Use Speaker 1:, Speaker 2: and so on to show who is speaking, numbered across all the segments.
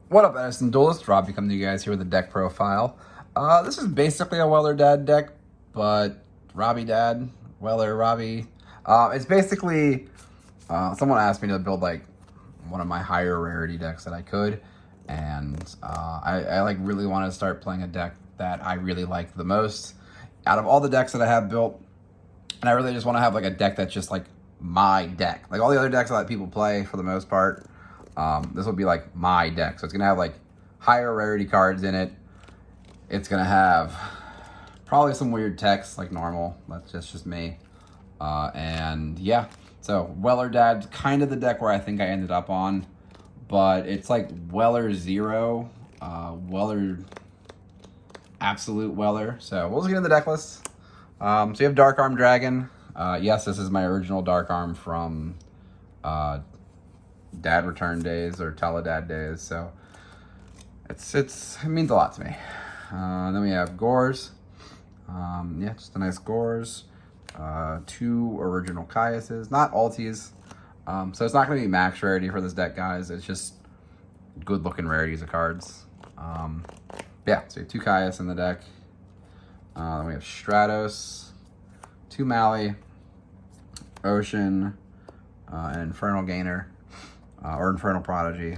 Speaker 1: What up, Edison Duelist? Robbie coming to you guys here with a deck profile. This is basically a WellerDAD deck, but Robbie Dad, Weller, Robbie. It's basically, someone asked me to build like one of my higher rarity decks that I could, and I like really wanted to start playing a deck that I really like the most out of all the decks that I have built, and I really just want to have like a deck that's just like my deck. Like all the other decks that people play for the most part, this will be like my deck. So it's gonna have like higher rarity cards in it. It's gonna have probably some weird text like normal. That's just me. And yeah, so WellerDAD's kind of the deck where I think I ended up on, but it's like Weller Zero, Weller, Absolute Weller. So we'll just get into the deck list. So you have Dark Arm Dragon. Yes, this is my original Dark Arm from Dad Return days or Teledad days. So it means a lot to me. Then we have Gores. Yeah, just a nice Gores. Two original Caiuses, not Altis. So it's not going to be max rarity for this deck, guys. It's just good looking rarities of cards. Yeah, so you have two Caius in the deck. Then we have Stratos, two Mali, Ocean, and Infernal Gainer, or Infernal Prodigy.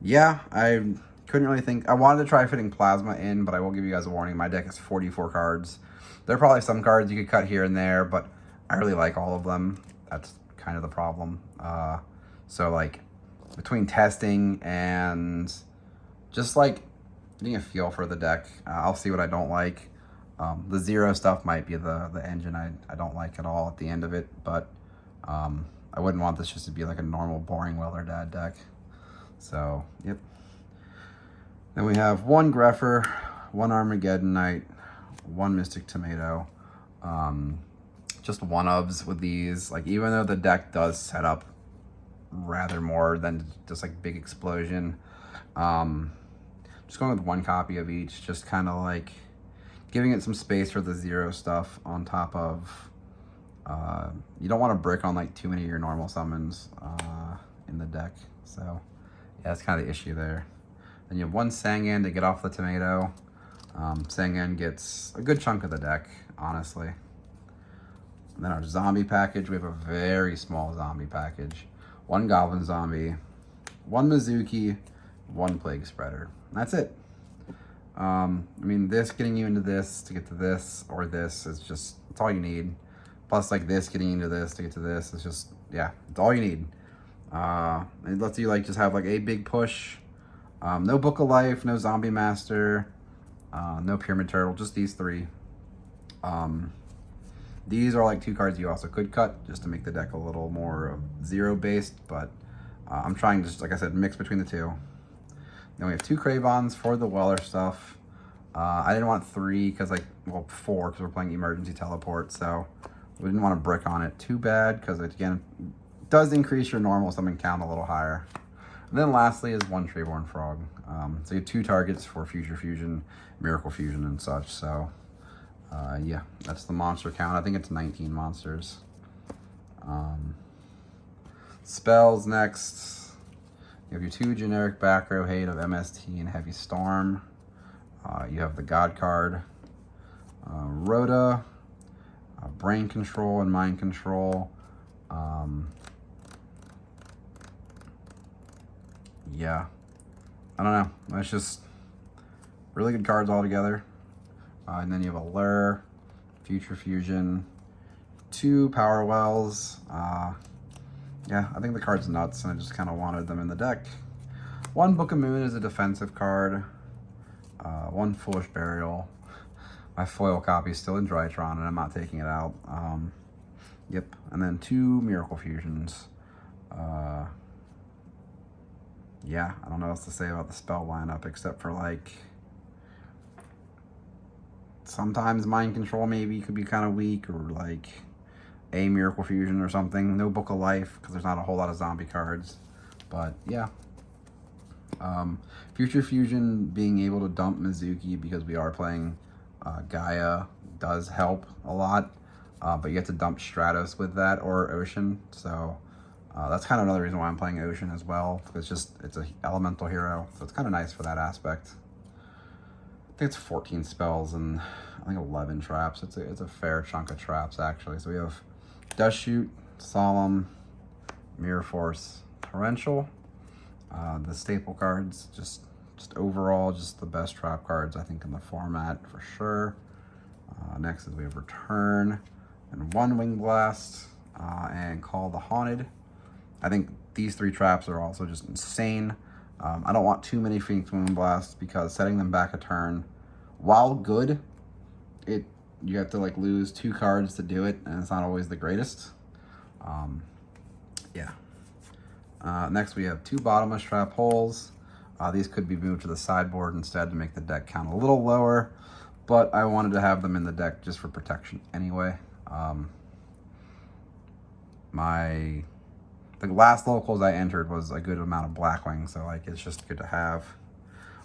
Speaker 1: Yeah, I couldn't really think. I wanted to try fitting Plasma in, but I will give you guys a warning. My deck is 44 cards. There are probably some cards you could cut here and there, but I really like all of them. That's kind of the problem. So like between testing and just like getting a feel for the deck, I'll see what I don't like. The Zero stuff might be the engine I don't like at all at the end of it, but I wouldn't want this just to be like a normal boring WellerDAD deck. So, yep. Then we have one Greffer, one Armageddon Knight, one Mystic Tomato. Just one-ofs with these. Like, even though the deck does set up rather more than just like big explosion, just going with one copy of each, just kind of like giving it some space for the Zero stuff on top of, you don't want to brick on like too many of your normal summons in the deck. So yeah, that's kind of the issue there. Then you have one Sangan to get off the Tomato. Sangan gets a good chunk of the deck, honestly. And then our zombie package, we have a very small zombie package. One Goblin Zombie, one Mizuki, one Plague Spreader. And that's it. I mean, this getting you into this to get to this or this is just, it's all you need. Plus like this getting into this to get to this is just, yeah, it's all you need. It lets you like just have like a big push. No Book of Life, no Zombie Master, no Pyramid Turtle, just these three. These are like two cards you also could cut just to make the deck a little more Zero based, but I'm trying to just, like I said, mix between the two. Then we have two Cravons for the Weller stuff. I didn't want three because well, four because we're playing Emergency Teleport, so we didn't want to brick on it too bad because it, again, does increase your normal summon count a little higher. And then lastly is one Treeborn Frog. So you have two targets for Future Fusion, Miracle Fusion, and such. So yeah, that's the monster count. I think it's 19 monsters. Spells next. You have your two generic back row hate of MST and Heavy Storm. You have the God card, Rhoda, Brain Control and Mind Control. Yeah, I don't know. That's just really good cards all together. And then you have a Lure, Future Fusion, two Power Wells. Yeah, I think the card's nuts, and I just kind of wanted them in the deck. One Book of Moon is a defensive card. One Foolish Burial. My foil copy is still in Drytron, and I'm not taking it out. Yep, and then two Miracle Fusions. Yeah, I don't know what else to say about the spell lineup, except for like, sometimes Mind Control maybe could be kind of weak, or like a Miracle Fusion or something. No Book of Life, because there's not a whole lot of zombie cards. But yeah. Future Fusion being able to dump Mizuki because we are playing Gaia does help a lot. But you have to dump Stratos with that or Ocean. So That's kind of another reason why I'm playing Ocean as well. It's a elemental hero, so it's kind of nice for that aspect. I think it's 14 spells and I think 11 traps. It's a fair chunk of traps actually. So we have Dust Shoot, Solemn, Mirror Force, Torrential. The staple cards, just overall, just the best trap cards I think in the format for sure. Next is we have Return and One Wing Blast and Call the Haunted. I think these 3 traps are also just insane. I don't want too many Phoenix Moon Blasts because setting them back a turn, while good, you have to like lose 2 cards to do it, and it's not always the greatest. Yeah. Next we have 2 Bottomless Trap Holes. These could be moved to the sideboard instead to make the deck count a little lower, but I wanted to have them in the deck just for protection anyway. The last locals I entered was a good amount of Blackwing, so like it's just good to have.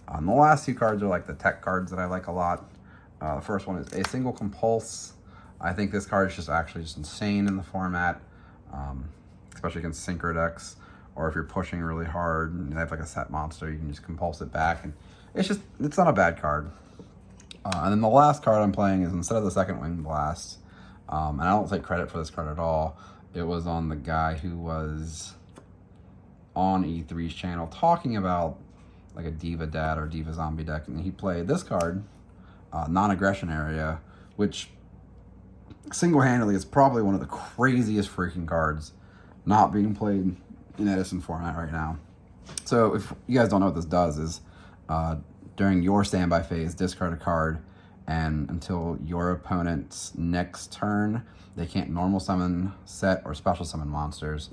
Speaker 1: The last 2 cards are like the tech cards that I like a lot. The first one is A Single Compulse. I think this card is just insane in the format, especially against synchro decks, or if you're pushing really hard and you have like a set monster, you can just compulse it back, and it's not a bad card. And then the last card I'm playing is, instead of the second Wing Blast, and I don't take credit for this card at all, it was on the guy who was on E3's channel talking about like a Diva Dad or Diva Zombie deck, and he played this card, Non-Aggression Area, which single-handedly is probably one of the craziest freaking cards not being played in Edison format right now. So if you guys don't know what this does, is during your standby phase, discard a card, and until your opponent's next turn, they can't normal summon, set, or special summon monsters.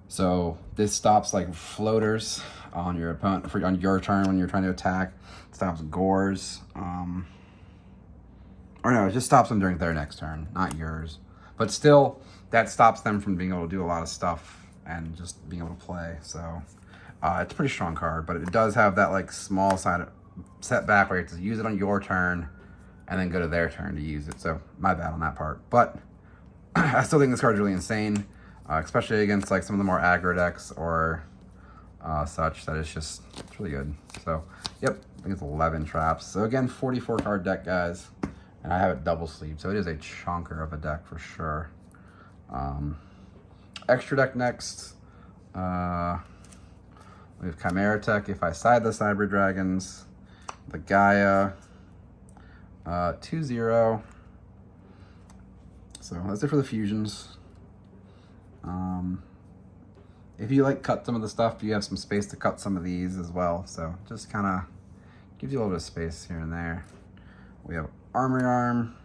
Speaker 1: So this stops like floaters on your opponent on your turn when you're trying to attack. It stops gores. Or no, it just stops them during their next turn, not yours. But still, that stops them from being able to do a lot of stuff and just being able to play. So it's a pretty strong card, but it does have that like small side setback where you have to use it on your turn and then go to their turn to use it. So my bad on that part. But I still think this card is really insane, especially against like some of the more aggro decks or such. That it's really good. So yep, I think it's 11 traps. So again, 44 card deck, guys, and I have it double sleeved, so it is a chunker of a deck for sure. Extra deck next. We have Chimera Tech. If I side the Cyber Dragons, the Gaia, 2-0. So that's it for the fusions. If you like cut some of the stuff, you have some space to cut some of these as well. So just kind of gives you a little bit of space here and there. We have Armory Arm,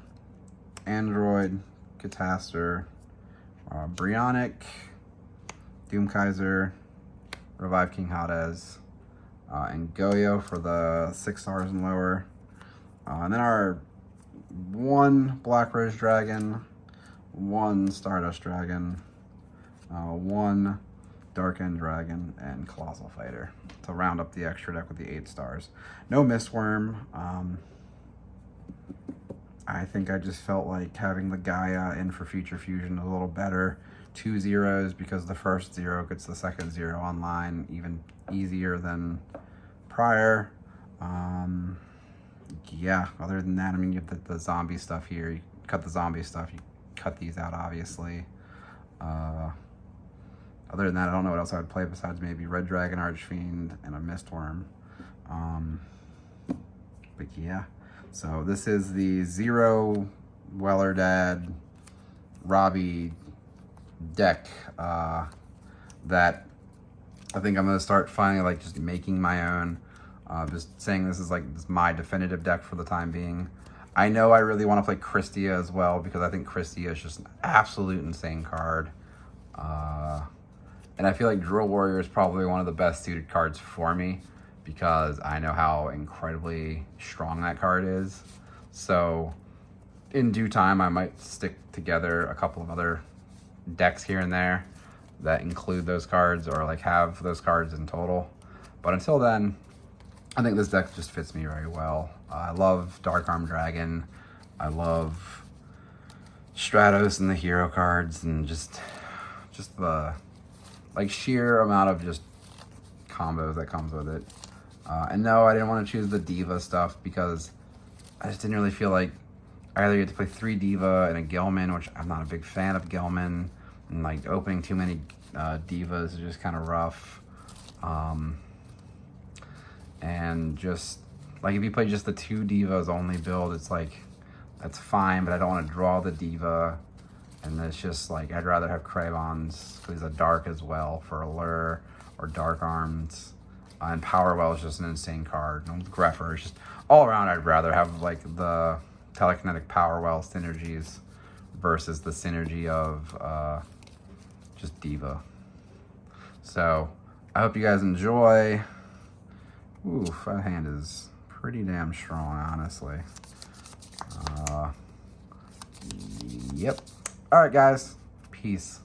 Speaker 1: Android, Catastor, Brionic, Doomkaiser, Revive King Hades, and Goyo for the 6 stars and lower. And then our 1 Black Rose Dragon, 1 Stardust Dragon, 1 Dark End Dragon, and Colossal Fighter to round up the extra deck with the 8 stars. No Mistworm. I think I just felt like having the Gaia in for Future Fusion a little better. 2 zeros because the first 0 gets the second 0 online even easier than prior. Yeah, other than that, I mean, you have the zombie stuff here. You cut the zombie stuff, you cut these out, obviously. Other than that, I don't know what else I would play besides maybe Red Dragon, Archfiend, and a Mistworm. But yeah, so this is the 0 WellerDAD Robbie deck that I think I'm going to start finally like just making my own. Just saying this is my definitive deck for the time being. I know I really want to play Christia as well because I think Christia is just an absolute insane card. And I feel like Drill Warrior is probably one of the best suited cards for me because I know how incredibly strong that card is. So in due time, I might stick together a couple of other decks here and there that include those cards or like have those cards in total. But until then, I think this deck just fits me very well. I love Dark Arm Dragon. I love Stratos and the hero cards and just the like sheer amount of just combos that comes with it. And no, I didn't want to choose the Diva stuff because I just didn't really feel like I either get to play 3 Diva and a Gilman, which I'm not a big fan of Gilman, and like opening too many Divas is just kind of rough. And just like if you play just the 2 Divas only build, it's like that's fine, but I don't want to draw the Diva. And it's just like I'd rather have Crayons because he's a dark as well for Allure or Dark Arms. And Power Well is just an insane card. And Greffer is just all around. I'd rather have like the telekinetic Power Well synergies versus the synergy of just Diva. So I hope you guys enjoy. Oof, that hand is pretty damn strong, honestly. Yep. All right, guys. Peace.